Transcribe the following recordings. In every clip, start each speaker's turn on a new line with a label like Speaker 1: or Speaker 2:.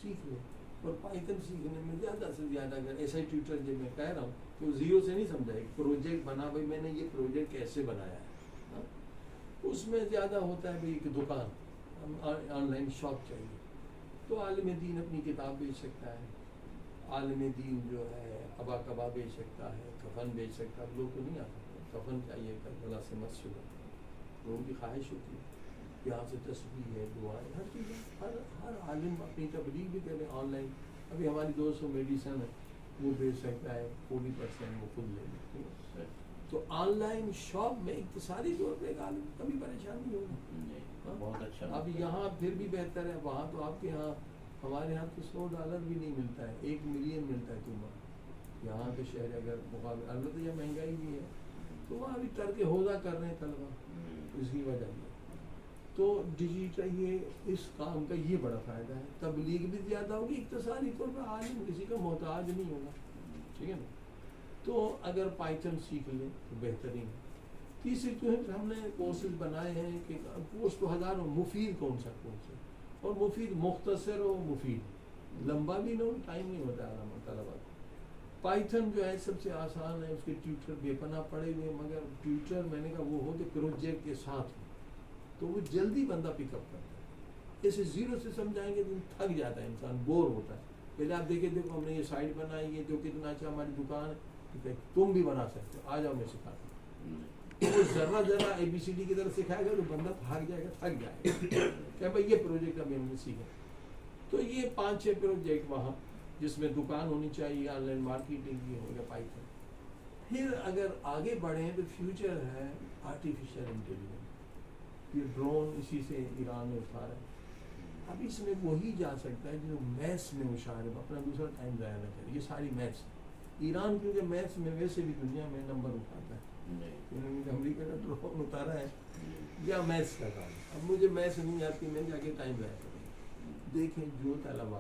Speaker 1: سیکھ لیں. اور پائتھن سیکھنے میں زیادہ سے زیادہ اگر ایسا ٹیوٹر جب میں کہہ رہا ہوں کہ وہ زیرو سے نہیں سمجھائے. پروجیکٹ بنا بھائی میں نے یہ پروجیکٹ کیسے بنایا ہے, اس میں زیادہ ہوتا ہے بھائی ایک دکان آن لائن شاپ چاہیے تو عالم دین اپنی کتاب بیچ سکتا ہے. عالم دین جو ہے ابا کبا بیچ سکتا ہے, کفن بیچ سکتا ہے. لوگ کو نہیں آتا کفن چاہیے کربلا سے مت شروع, لوگوں کی خواہش ہوتی ہے یہاں سے تسبیح ہے, دعائیں, ہر چیز ہے. ہر عالم اپنی تبلیغ بھی کرے آن لائن. ابھی ہماری 200 میڈیسن ہے وہ بیچ سکتا ہے, 40% وہ خود لے لیتے ہیں. تو آن لائن شاپ میں اقتصادی طور پہ ایک عالم کبھی پریشان نہیں ہوگا.
Speaker 2: بہت اچھا.
Speaker 1: اب یہاں پھر بھی بہتر ہے, وہاں تو آپ کے یہاں, ہمارے یہاں تو $100 بھی نہیں ملتا ہے, 1 ملین ملتا ہے تمہارا. یہاں کے شہر اگر مقابلہ, البتہ یہ مہنگائی بھی ہے تو وہاں بھی ترک ہودا کر رہے ہیں طلبا, اس کی وجہ سے. تو ڈیجیٹل یہ اس کام کا یہ بڑا فائدہ ہے. تبلیغ بھی زیادہ ہوگی, اقتصادی طور پر عالم کسی کا محتاج نہیں ہوگا. ٹھیک ہے نا. تو اگر پائتھن سیکھ لیں تو بہترین ہے. تیسری جو ہے ہم نے کورسز بنائے ہیں کہ کورس تو ہزاروں, مفید کون سا کورس ہے, اور مفید مختصر و مفید, لمبا بھی نہ ہو, ٹائم نہیں ہوتا ہے طلبا کو. پائتھن جو ہے سب سے آسان ہے, اس کے ٹیوٹر بے پناہ پڑے ہوئے, مگر ٹیوٹر میں نے کہا وہ ہو کہ پروجیکٹ کے ساتھ ہو تو وہ جلدی بندہ پک اپ کرتا ہے. اسے زیرو سے سمجھائیں گے تو تھک جاتا ہے انسان, بور ہوتا ہے. پہلے آپ دیکھیں دیکھو ہم نے یہ سائٹ بنائی ہے جو کتنا اچھا, ہماری دکان ہے, تم بھی بنا سکتے ہو, آ جاؤ میں سکھاتا ہوں. وہ ذرا ذرا ABCD کی طرح سکھائے گا تو بندہ بھاگ جائے گا, تھک جائے گا کہ بھائی یہ پروجیکٹ ابھی ہم نے سیکھا. تو یہ 5-6 پروجیکٹ وہاں, جس میں دکان ہونی چاہیے, آن لائن مارکیٹنگ بھی ہوگا پائتھن. پھر اگر آگے بڑھیں تو فیوچر ہے آرٹیفیشیل انٹیلیجنس. یہ ڈرون اسی سے ایران میں اٹھا رہا ہے. اب اس میں وہی جا سکتا ہے جو میتھس میں ہوشیار ہے, اپنا دوسرا ٹائم ضائع نہ کرے. یہ ساری میتھس, ایران کیونکہ میتھس میں ویسے بھی دنیا میں نمبر اٹھاتا ہے, انہوں نے امریکہ کا ڈرون اتارا ہے یا میتھس کا کام. اب مجھے میتھس نہیں آتی, میں جا کے ٹائم ضائع کروں. دیکھیں جو طلبا,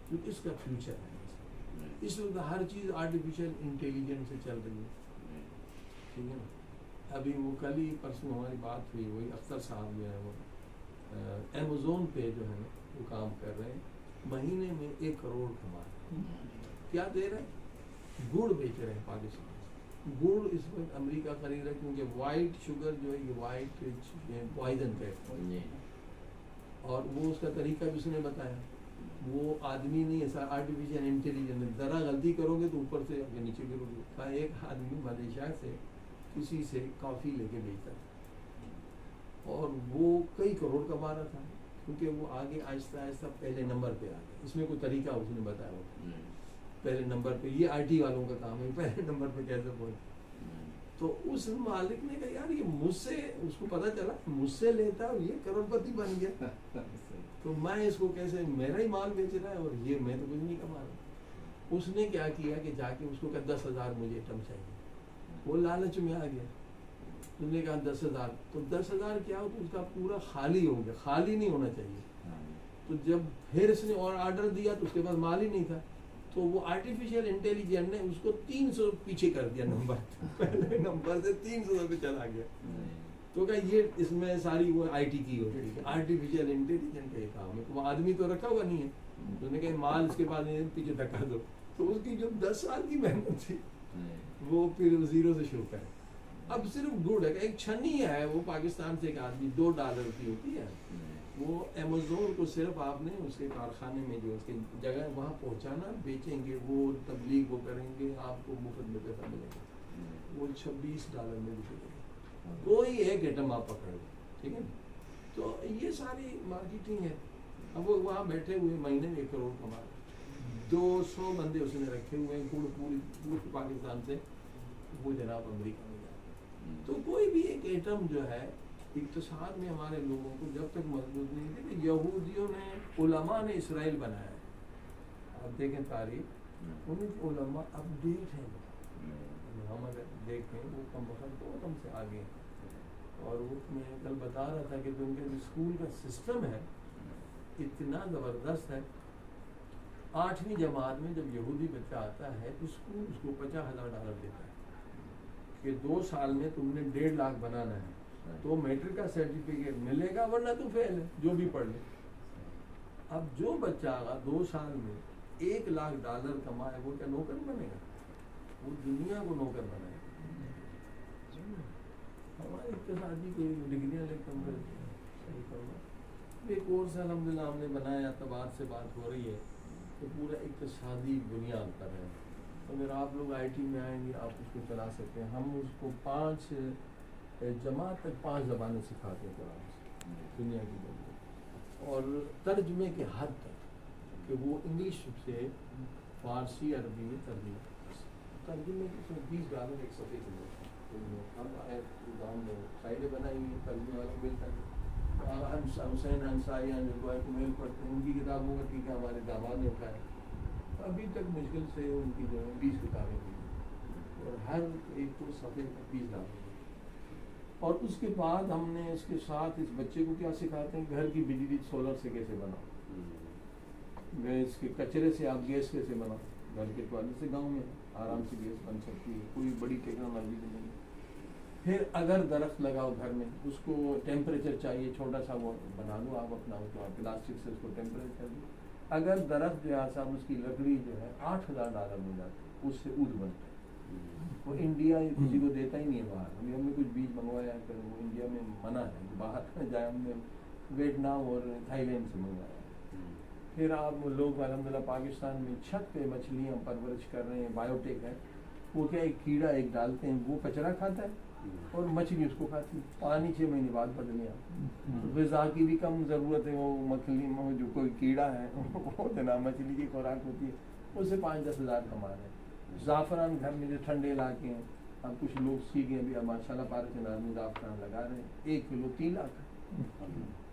Speaker 1: کیونکہ اس کا فیوچر ہے. اس وقت ہر چیز آرٹیفیشیل انٹیلیجنس سے چل رہی ہے. ٹھیک ہے نا. ابھی وہ کل ہی پرسوں ہماری بات ہوئی, وہی اختر صاحب جو ہے وہ امیزون پہ جو ہے نا وہ کام کر رہے ہیں, مہینے میں 1 کروڑ کما رہے ہیں. کیا دے رہے ہیں؟ گڑ بیچ رہے ہیں پاکستان. گڑ اس وقت امریکہ خرید رہا ہے کیونکہ وائٹ شوگر جو ہے یہ وائٹ پوائزن ہے, اور وہ اس کا طریقہ بھی اس نے بتایا. وہ آدمی نہیں ایسا آرٹیفیشیل انٹیلیجنس, ذرا غلطی کرو گے تو اوپر سے نیچے گرو گے. کا ایک آدمی ملیشیا سے کسی سے کافی لے کے بیچتا تھا اور وہ کئی کروڑ کما رہا تھا, کیونکہ وہ آگے آہستہ آہستہ پہلے نمبر پہ آ گیا. اس میں کوئی طریقہ اس نے بتایا ہوتا, پہلے نمبر پہ, یہ IT والوں کا کام ہے, پہلے نمبر پہ کیسے پہنچے. تو اس مالک نے کہا یار یہ مجھ سے, اس کو پتا چلا مجھ سے لیتا ہے, یہ کروڑ پتی بن گیا, تو میں اس کو کیسے, میرا ہی مال بیچ رہا ہے اور یہ میں تو کچھ نہیں کما رہا. اس نے کیا کیا کہ جا کے اس کو کہا 10,000 مجھے ایٹم چاہیے. وہ لالچ میں آ گیا, اس نے کہا 10,000. تو 10,000 کیا ہو تو اس کا پورا خالی ہو گیا, خالی نہیں ہونا چاہیے. تو جب پھر اس نے اور آرڈر دیا تو اس کے پاس مال ہی نہیں تھا, تو وہ آرٹیفیشیل انٹیلیجنس نے اس کو 300 پیچھے کر دیا نمبر, پہلے نمبر سے 300 پہ چلا گیا. تو کہا یہ اس میں ساری وہ IT کی ہوتی ہے, آرٹیفیشیل انٹیلیجنس کا یہ کام ہے. وہ آدمی تو رکھا ہوا نہیں ہے, تو نے کہا مال اس کے پاس نہیں, پیچھے دھکا دو. تو اس کی جو 10 سال کی محنت تھی وہ پھر زیرو سے شروع کرے. اب صرف گڑ ہے, ایک چھنی ہے, وہ پاکستان سے ایک آدمی $2 کی ہوتی ہے, وہ امیزون کو صرف آپ نے اس کے کارخانے میں جو اس کی جگہ وہاں پہنچانا, بیچیں گے, وہ تبلیغ وہ کریں گے, آپ کو مفت میں پیسہ ملے گا. وہ $26 میں بکے گا, کوئی ایک ایٹم آپ پکڑ لیں. ٹھیک ہے نا. تو یہ ساری مارکیٹنگ ہے. اب وہ وہاں بیٹھے ہوئے مہینے میں 1 کروڑ کما رہے. 200 بندے اس نے رکھے ہوئے ہیں, پوری پاکستان سے وہ جناب امریکہ میں جاتے. تو کوئی بھی ایک ایٹم جو ہے اقتصاد میں ہمارے لوگوں کو جب تک مضبوط نہیں تھے. کہ یہودیوں نے, علماء نے اسرائیل بنایا ہے. آپ دیکھیں تاریخ, ان کے علماء اپڈیٹ ہیں. ہم اگر دیکھیں وہ کم وقت بہت ہم سے آگے ہیں. اور وہ میں کل بتا رہا تھا کہ ان کے اسکول کا سسٹم ہے اتنا زبردست ہے. 8ویں جماعت میں جب یہودی بچہ آتا ہے تو اسکول اس کو $50,000 دیتا ہے کہ 2 سال میں تم نے 1.5 لاکھ بنانا ہے, تو میٹرک کا سرٹیفکیٹ ملے گا, ورنہ تو فیل ہے جو بھی پڑھ لے. اب جو بچہ آگا 2 سال میں $1,00,000 کمائے وہ کیا نوکر بنے گا؟ وہ دنیا کو نوکر بنائے گا. ہمارے اقتصادی کوئی ڈگریاں لے کر صحیح کرنا. یہ کورس الحمدللہ ہم نے بنایا، اعتبار سے بات ہو رہی ہے تو پورا اقتصادی بنیاد پر ہے. اگر آپ لوگ آئی ٹی میں آئیں گے آپ اس کو چلا سکتے ہیں. ہم اس کو 5 جماعت تک 5 زبانیں سکھاتے ہیں قرآن سے دنیا کی بولی، اور ترجمے کے حد تک کہ وہ انگلش سے فارسی عربی میں ترجمے کی 20 گالوں ایک صفحے کے ہم سائڈیں بنائی ہوئی ترجمے والا ملتا ہے. حسین انصاری کو میل پڑھتے ہیں، ان کی کتابوں کا ٹھیک ہے ہمارے داماد نے اٹھایا. ابھی تک مشکل سے ان کی جو ہے 20 کتابیں تھیں اور ہر ایک کو صفحے کا 20 ڈالتے. اور اس کے بعد ہم نے اس کے ساتھ اس بچے کو کیا سکھاتے ہیں، گھر کی بجلی سولر سے کیسے بناؤ، گیس کے کچرے سے آپ گیس کیسے بناؤ. گھر کے ٹوائلٹ سے گاؤں میں آرام سے گیس بن سکتی ہے، کوئی بڑی ٹیکنالوجی نہیں. پھر اگر درخت لگاؤ گھر میں، اس کو ٹیمپریچر چاہیے چھوٹا سا، وہ بنا لو آپ اپنا، اس کو پلاسٹک سے اس کو ٹیمپریچر دو. اگر درخت جو ہے صاحب اس کی لکڑی جو ہے $8,000 میں جاتی ہے، اس سے اود بنتا ہے. وہ انڈیا کسی کو دیتا ہی نہیں ہے باہر. ہم نے کچھ بیج منگوایا ہے وہ انڈیا میں منع ہے، باہر جائے ہم نے ویتنام اور تھائی لینڈ سے منگوایا. پھر آپ لوگ الحمدللہ پاکستان میں چھت پہ مچھلیاں پرورش کر رہے ہیں، بایوٹیک ہے. وہ کیا ایک کیڑا ایک ڈالتے ہیں، وہ کچرا کھاتا ہے اور مچھلی اس کو کھاتی ہے. پانی 6 مہینے بعد بدلنے آتا. غذا کی بھی کم ضرورت ہے. وہ مچھلی میں جو کوئی کیڑا ہے وہ جناب مچھلی کی خوراک ہوتی ہے، اس سے 5-10 ہزار کما رہے ہیں. زعفران گھر میں جو ٹھنڈے علاقے ہیں، اب کچھ لوگ سیکھ گئے بھی، اب ماشاء اللہ پارک چنار میں زعفران لگا رہے ہیں. 1 کلو 3 لاکھ.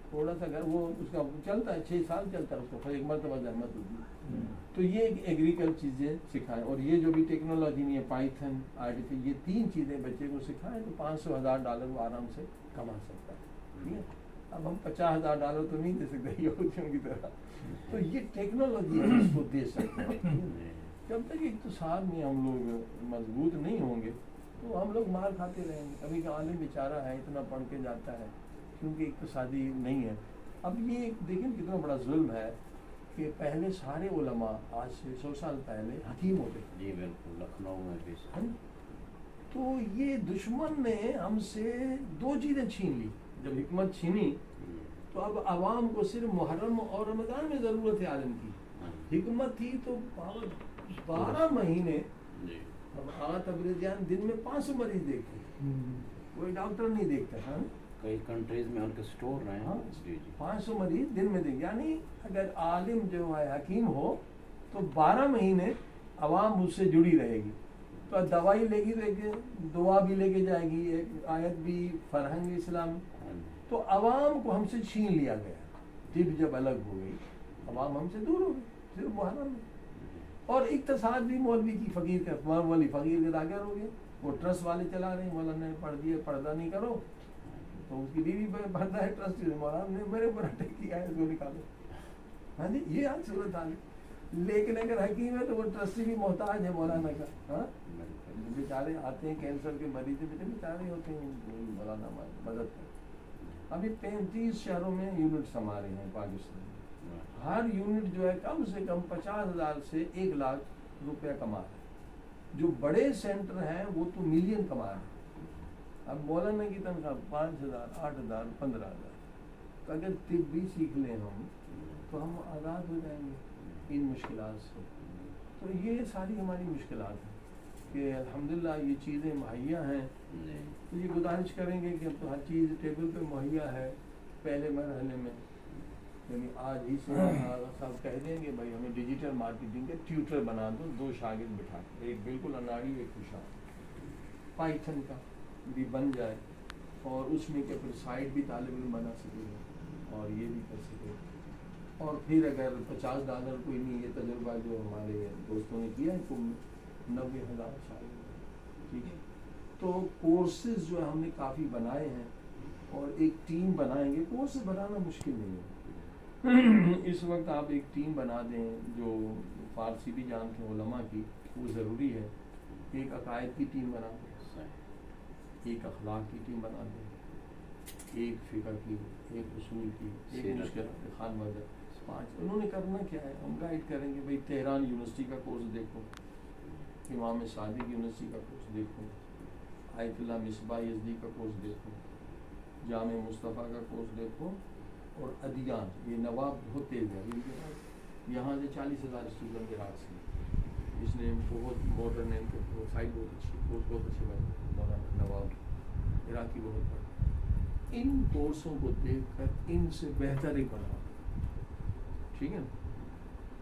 Speaker 1: تھوڑا سا گھر وہ اس کا چلتا ہے، 6 سال چلتا ہے اس کو، ایک مرتبہ زحمت ہوتی ہے. تو یہ ایک ایگریکلچر چیزیں سکھائیں. اور یہ جو بھی ٹیکنالوجی نہیں ہے، پائتھن آرٹیفیشل، یہ 3 چیزیں بچے کو سکھائیں تو $500,000 وہ آرام سے کما سکتا ہے. ٹھیک ہے. اب ہم $50,000 تو نہیں دے سکتے یہودیوں کی طرح، تو یہ ٹیکنالوجی ہم اس کو دے سکتے ہیں. جب تک اقتصاد میں ہم لوگ مضبوط نہیں ہوں گے تو ہم لوگ مار کھاتے رہیں گے. ابھی کا عالم بیچارہ ہے اتنا پڑھ کے جاتا ہے کیونکہ اقتصادی نہیں ہے. اب یہ دیکھیں کتنا بڑا ظلم ہے کہ پہلے سارے علماء آج سے 100 سال پہلے حکیم ہوتے تھے.
Speaker 2: جی بالکل، لکھنؤ میں بھی.
Speaker 1: تو یہ دشمن نے ہم سے 2 چیزیں چھین لی. جب حکمت چھینی تو اب عوام کو صرف محرم اور رمضان میں ضرورت ہے عالم کی. حکمت تھی تو 12 مہینے. اب آغا تبریزیان دن میں 500 مریض دیکھتے، کوئی ڈاکٹر نہیں دیکھتا.
Speaker 2: کئی کنٹریز میں ان کے سٹور رہے ہیں.
Speaker 1: 500 مریض دن میں دیکھ، یعنی اگر عالم جو ہے حکیم ہو تو 12 مہینے عوام اس سے جڑی رہے گی. تو دوائی لے گی تو ایک دعا بھی لے کے جائے گی، ایک آیت بھی، فرہنگ اسلام. تو عوام کو ہم سے چھین لیا گیا. طب جب الگ ہو گئی عوام ہم سے دور ہو گئی صرف محرم میں. اور اقتصاد بھی مولوی کی فقیر کا، مولوی فقیر کے داگر ہو گئے. وہ ٹرسٹ والے چلا رہے ہیں، مولانا نے پڑھ دیا پردہ نہیں کرو تو اس کی بیوی پردہ ہے ٹرسٹ، مولانا نے میرے اوپر اٹیک کیا ہے اس کو نکالو. ہاں جی یہ آج صورت حال ہے. لیکن اگر حکیم ہے تو وہ ٹرسٹی بھی محتاج ہے مولانا کا. ہاں بیچارے آتے ہیں کینسر کے مریض بیچارے ہوتے ہیں، مولانا مدد کرتے. ابھی 35 شہروں میں یونٹس ہمارے ہیں پاکستان میں. ہر یونٹ جو ہے کم سے کم 50,000 سے 1 لاکھ روپیہ کما رہے ہیں. جو بڑے سینٹر ہیں وہ تو ملین کما رہے ہیں. اب مولانا کی تنخواہ 5,000 8,000 15,000. تو اگر طب بھی سیکھ لیں ہم تو ہم آزاد ہو جائیں گے ان مشکلات سے. تو یہ ساری ہماری مشکلات ہیں کہ الحمدللہ یہ چیزیں مہیا ہیں. تو یہ گزارش کریں گے کہ اب تو ہر چیز ٹیبل پہ مہیا ہے. پہلے مرحلے میں یعنی آج ہی سے صاحب کہہ دیں گے بھائی ہمیں ڈیجیٹل مارکیٹنگ کے ٹیوٹر بنا دو، 2 شاگرد بٹھا کے، ایک بالکل اناڑی ایک خوشحال. پائتھن کا بھی بن جائے اور اس میں کہ پھر سائٹ بھی طالب علم بنا سکے اور یہ بھی کر سکے. اور پھر اگر $50 کوئی نہیں، یہ تجربہ جو ہمارے دوستوں نے کیا ہے تو 90,000 شاگرد. ٹھیک ہے. تو کورسز جو ہم نے کافی بنائے ہیں اور ایک ٹیم بنائیں گے. کورسز بنانا مشکل نہیں ہے. اس وقت آپ ایک ٹیم بنا دیں جو فارسی بھی جانتے ہیں علماء کی، وہ ضروری ہے. ایک عقائد کی ٹیم بنا دیں، ایک اخلاق کی ٹیم بنا دیں، ایک فقہ کی، ایک اصول کی، ایک مشکل خان وزر. 5 انہوں نے کرنا کیا ہے, ہم گائیڈ کریں گے بھائی تہران یونیورسٹی کا کورس دیکھو, امام صادق یونیورسٹی کا کورس دیکھو, آیت اللہ مصباح یزدی کا کورس دیکھو, جامع مصطفیٰ کا کورس دیکھو, اور ادیان یہ نواب بہت تیز ہے یہاں سے 40,000 اسٹوڈنٹ عراق سے, اس نے بہت ماڈرن ہے, سائٹ بہت اچھی, کورس بہت اچھے بنے مولانا نواب عراقی بہت بڑے. ان کورسوں کو دیکھ کر ان سے بہتر ہی بنا, ٹھیک ہے نا,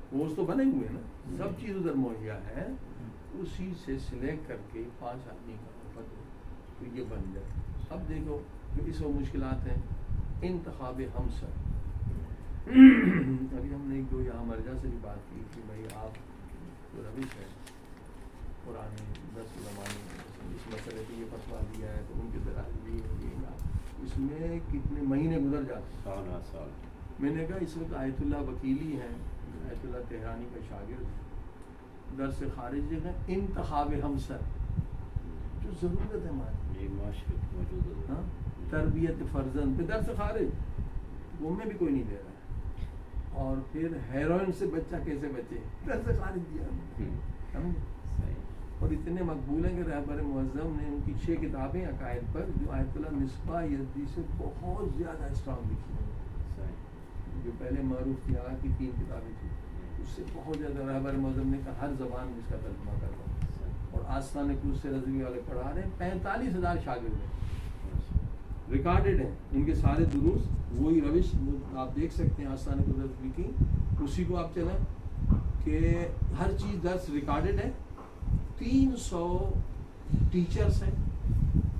Speaker 1: کورس تو بنے ہوئے نا, سب چیز ادھر مہیا ہے, اسی سے سلیکٹ کر کے 5 آدمی کا آفر دو تو یہ بن جائے. اب دیکھو جو اس میں مشکلات ہیں, انتخاب ہمسر. ابھی ہم نے ایک دو یہاں مرجع سے بھی بات کی کہ بھائی آپ جو روش ہے پرانے 10 علماء نے اس مسئلے پہ یہ فتویٰ دیا ہے تو ان کے دلائل بھی ہوگی, اس میں کتنے مہینے گزر جاتے ہیں,
Speaker 2: سال.
Speaker 1: میں نے کہا اس وقت آیت اللہ وکیلی ہیں, آیت اللہ تہرانی کا شاگرد, در سے خارج ہے انتخاب ہمسر جو ضرورت ہے ہماری,
Speaker 2: موجود ہے.
Speaker 1: ہاں, تربیت فرزند پہ در سے خارج, وہ میں بھی کوئی نہیں دے رہا ہے, اور پھر ہیروئن سے بچہ کیسے بچے, در سے خارج دیا ہم نے, اور اتنے مقبول ہیں کہ رہبر معظم نے ان کی 6 کتابیں عقائد پر جو آیت اللہ مصباح یزدی سے بہت زیادہ اسٹرانگ لکھی ہیں, جو پہلے معروف تھی آغا کی 3 کتابیں تھیں, اس سے بہت زیادہ رہبر معظم نے کہا ہر زبان میں اس کا ترجمہ کر رہا, اور آستانہ کوس سے رضوی والے پڑھا رہے ہیں, 45,000 شاگرد ہیں, ریکارڈڈ ہیں ان کے سارے دروس, وہی روش آپ دیکھ سکتے ہیں آستانہ کوس رضوی کی, اسی کو آپ چلیں کہ ہر چیز درس ریکارڈڈ ہے, 300 ٹیچرز ہیں,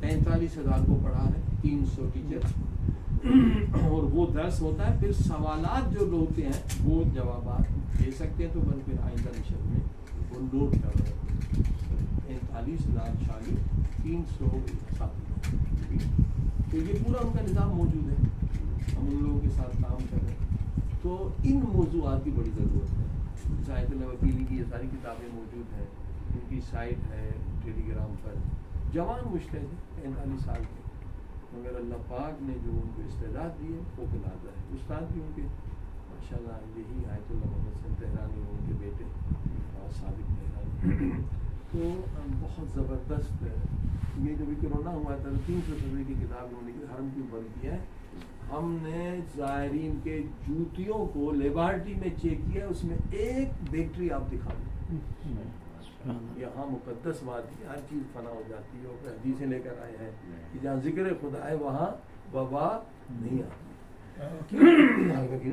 Speaker 1: 45,000 کو پڑھا رہے ہیں, 300 ٹیچر, اور وہ درس ہوتا ہے, پھر سوالات جو ہوتے ہیں وہ جوابات دے سکتے ہیں, تو بل پھر آئندہ نشر میں وہ نوٹ کر رہے ہیں. 45,000 شاگرد, 300 ساتھی, تو یہ پورا ان کا نظام موجود ہے, ہم ان لوگوں کے ساتھ کام کر رہے ہیں. تو ان موضوعات کی بڑی ضرورت ہے. آیت اللہ وکیلی کی یہ ساری کتابیں موجود ہیں, ان کی سائٹ ہے ٹیلی گرام پر, جوان مجتہد ہے 45 سال کے, مگر اللہ پاک نے جو ان کو استعداد دی ہے وہ بلادہ ہے. استاد بھی ان کے ماشاءاللہ یہی آیت اللہ محمد حسن تہرانی, ان کے بیٹے اور صادق تہرانی, تو بہت زبردست ہے. یہ جو بھی کرونا ہوا تھا 300 صفحے کی کتاب انہوں نے حرم کیوں بند کیا ہے, ہم نے زائرین کے جوتیوں کو لیبارٹری میں چیک کیا, اس میں ایک بیکٹری آپ دکھا دیں, یہاں مقدس وادی ہر چیز فنا ہو جاتی ہے, اور حدیثیں لے کر آئے ہیں کہ جہاں ذکر خدا ہے وہاں وبا نہیں آتی.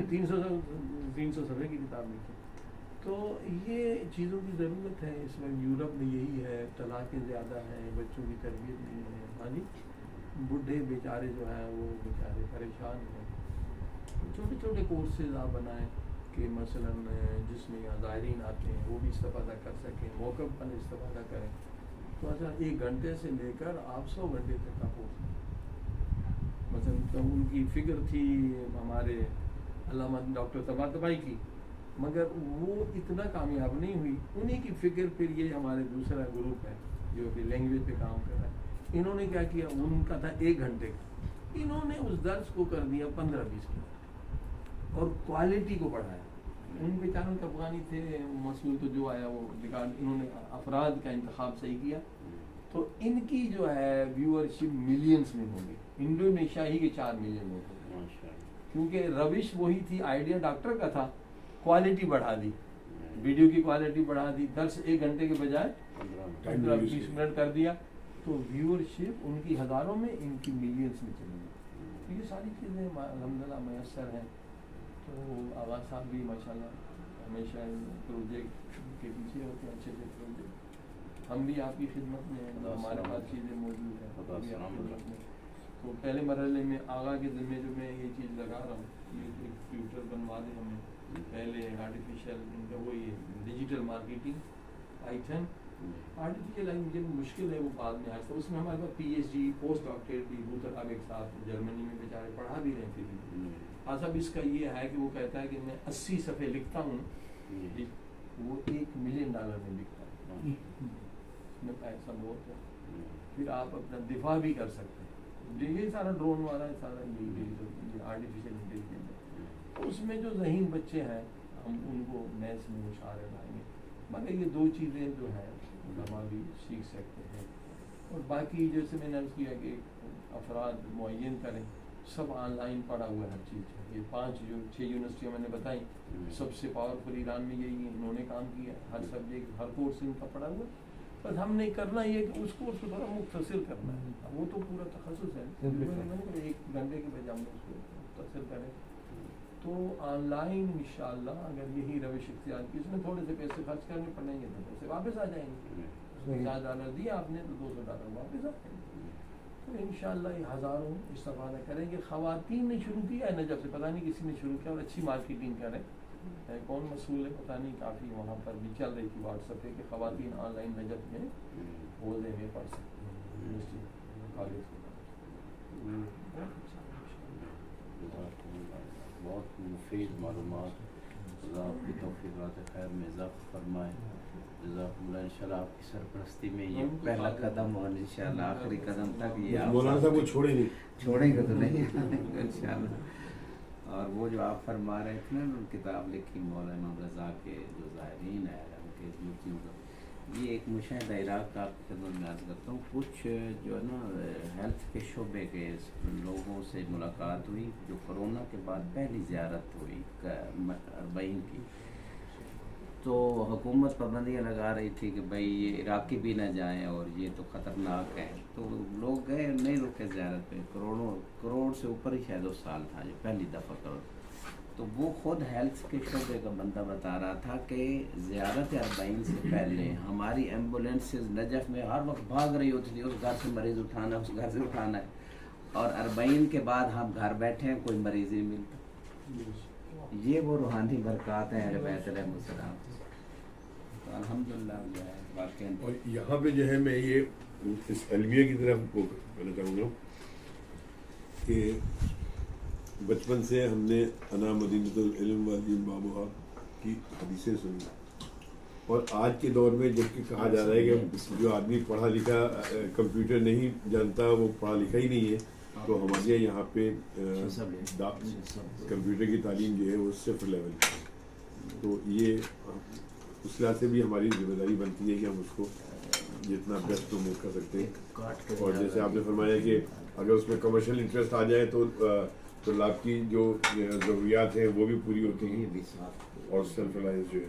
Speaker 1: 300 صفحے کی کتاب لکھی. تو یہ چیزوں کی ضرورت ہے اس وقت. یورپ میں یہی ہے, طلاقیں زیادہ ہیں, بچوں کی تربیت نہیں ہے, ہاں جی, بڈھے بیچارے جو ہیں وہ بیچارے پریشان ہیں. چھوٹے چھوٹے کورسز آپ بنائیں کہ مثلاً جس میں یہاں زائرین آتے ہیں وہ بھی استفادہ کر سکیں, موقف پر استفادہ کریں. تو اچھا 1 گھنٹے سے لے کر آپ 100 گھنٹے تک کا کورس, مثلاً ان کی فکر تھی ہمارے علامہ ڈاکٹر طباطبائی کی, مگر وہ اتنا کامیاب نہیں ہوئی. انہی کی فکر پھر یہ ہمارے دوسرا گروپ ہے جو کہ لینگویج پہ کام کر رہا ہے, انہوں نے کیا کیا, ان کا تھا 1 گھنٹے کا, انہوں نے اس درس کو کر دیا 15-20 منٹ, اور کوالٹی کو بڑھایا. ان بیچاروں کے افغانی تھے مسئول, تو جو آیا وہ ریکارڈ, انہوں نے افراد کا انتخاب صحیح کیا, تو ان کی جو ہے ویورشپ ملینز میں ہوگی. انڈونیشیا ہی کے 4 ملین ہو گئے, کیونکہ روش وہی تھی, آئیڈیا ڈاکٹر کا تھا, کوالٹی بڑھا دی, ویڈیو کی کوالٹی بڑھا دی, درس 1 گھنٹے کے بجائے 15-20 منٹ کر دیا, تو ویورشپ ان کی ہزاروں میں, ان کی ملینز میں چلی گئی. یہ ساری چیزیں الحمدللہ میسر ہیں. تو آغاز صاحب بھی ماشاءاللہ ہمیشہ پروجیکٹ کے پیچھے ہوتے ہیں, اچھے پروجیکٹ. ہم بھی آپ کی خدمت میں ہیں, ہمارے پاس چیزیں موجود ہیں بھی آپ کی خدمت میں. تو پہلے مرحلے میں آغا کے ذمے جو میں یہ چیز لگا رہا ہوں, یہ ایک ٹیوٹر بنوا دیں ہمیں. پہلے آرٹیفیشیل ان کا وہ یہ ڈیجیٹل مارکیٹنگ, پائتھن, آرٹیفیشیل مجھے مشکل ہے وہ بعد میں آیا تھا. اس میں ہمارے پاس PhD پوسٹ ڈاکٹریٹ بھی بوتر اب ایک صاحب جرمنی میں بیچارے پڑھا بھی رہے تھے. صاحب اس کا یہ ہے کہ وہ کہتا ہے کہ میں 80 صفحے لکھتا ہوں, وہ $1 ملین میں لکھتا ہے, اس میں پیسہ بہت ہے. پھر آپ اپنا دفاع بھی کر سکتے ہیں. یہ سارا ڈرون والا ہے, سارا آرٹیفیشیل انٹیلیجنس ہے. اس میں جو ذہین بچے ہیں ہم ان کو نئے سے مشاعرے لائیں گے، مگر یہ دو چیزیں جو ہیں علماء بھی سیکھ سکتے ہیں، اور باقی جیسے میں نے عرض کیا کہ افراد معین کریں، سب آن لائن پڑھا ہوا ہے ہر چیز ہے، یہ 6 یونیورسٹیاں میں نے بتائیں، سب سے پاورفل ایران میں یہی ہے، انہوں نے کام کیا، ہر سبجیکٹ ہر کورس ان کا پڑھا ہوا ہے، بس ہم نے کرنا یہ کہ اس کورس کو تھوڑا مختصر کرنا ہے، وہ تو پورا تخصص ہے، 1 گھنٹے کے بجائے ہم اس کو مختصر کریں، تو آن لائن انشاءاللہ اگر یہی روش اختیار کی، اس میں تھوڑے سے پیسے خرچ کرنے پڑیں گے تو پیسے واپس آ جائیں گے، $1000 دیا آپ نے تو $200 واپس آ جائیں گے، تو انشاءاللہ یہ ہزاروں استفادہ کریں گے۔ خواتین نے شروع کیا ہے نجف سے، پتہ نہیں کسی نے شروع کیا، اور اچھی مارکیٹنگ کرے، کون مسئول ہے پتہ نہیں، کافی وہاں پر بھی چل رہی تھی واٹس ایپ پہ کہ خواتین آن لائن نجف میں حوزے میں پڑھ سکتی ہیں، یونیورسٹی کالج کے
Speaker 2: بہت مفید معلومات، اللہ آپ کی توفیقات خیر میں اضافہ فرمائے، جزاکم اللہ، انشاءاللہ آپ کی سرپرستی میں یہ پہلا قدم اور انشاءاللہ آخری قدم تک یہ آپ
Speaker 3: مولانا صاحب کو چھوڑیں
Speaker 2: گے تو نہیں انشاءاللہ۔ اور وہ جو آپ فرما رہے تھے نا، کتاب لکھی مولانا رضا کے جو زائرین ہیں ان کے دوستیوں کا، یہ ایک مشاہدہ عراق کا آپ کی خدمت میں عرض کرتا ہوں، کچھ جو ہے نا ہیلتھ کے شعبے کے لوگوں سے ملاقات ہوئی جو کرونا کے بعد پہلی زیارت ہوئی 40 کی، تو حکومت پابندیاں لگا رہی تھی کہ بھائی یہ عراقی بھی نہ جائیں اور یہ تو خطرناک ہے، تو لوگ گئے نہیں رکے زیارت پہ، کروڑ سے اوپر ہی شاید اس سال تھا جو پہلی دفعہ کروڑ، تو وہ خود ہیلتھ کے شعبے کا بندہ بتا رہا تھا کہ زیارت 40 سے پہلے ہماری ایمبولینسز نجف میں ہر وقت بھاگ رہی ہوتی تھی، اس گھر سے مریض اٹھانا ہے، اس گھر سے اٹھانا ہے، اور 40 کے بعد ہم گھر بیٹھے ہیں کوئی مریض نہیں ملتا۔ یہ وہ روحانی برکات ہیں اہل بیت علیہ السلام، تو الحمدللہ جو ہے واقعی۔
Speaker 3: اور یہاں پہ جو ہے میں یہ اس علمیہ کی طرف کو کہنا چاہوں گا کہ بچپن سے ہم نے انا مدینۃ العلم والدین بابوہا کی حدیثیں سنی، اور آج کے دور میں جب کہ کہا جا رہا ہے کہ جو آدمی پڑھا لکھا کمپیوٹر نہیں جانتا وہ پڑھا لکھا ہی نہیں ہے، تو ہمارے یہاں پہ کمپیوٹر کی تعلیم جو ہے وہ 0 لیول، تو یہ اس لحاظ سے بھی ہماری ذمہ داری بنتی ہے کہ ہم اس کو جتنا بیسٹ پروموٹ کر سکتے ہیں، اور جیسے آپ نے فرمایا کہ اگر اس میں کمرشل انٹرسٹ آ جائے تو طلاب کی جو ضروریات ہیں وہ بھی پوری ہوتی ہیں، اور سیلف ریلائنس جو ہے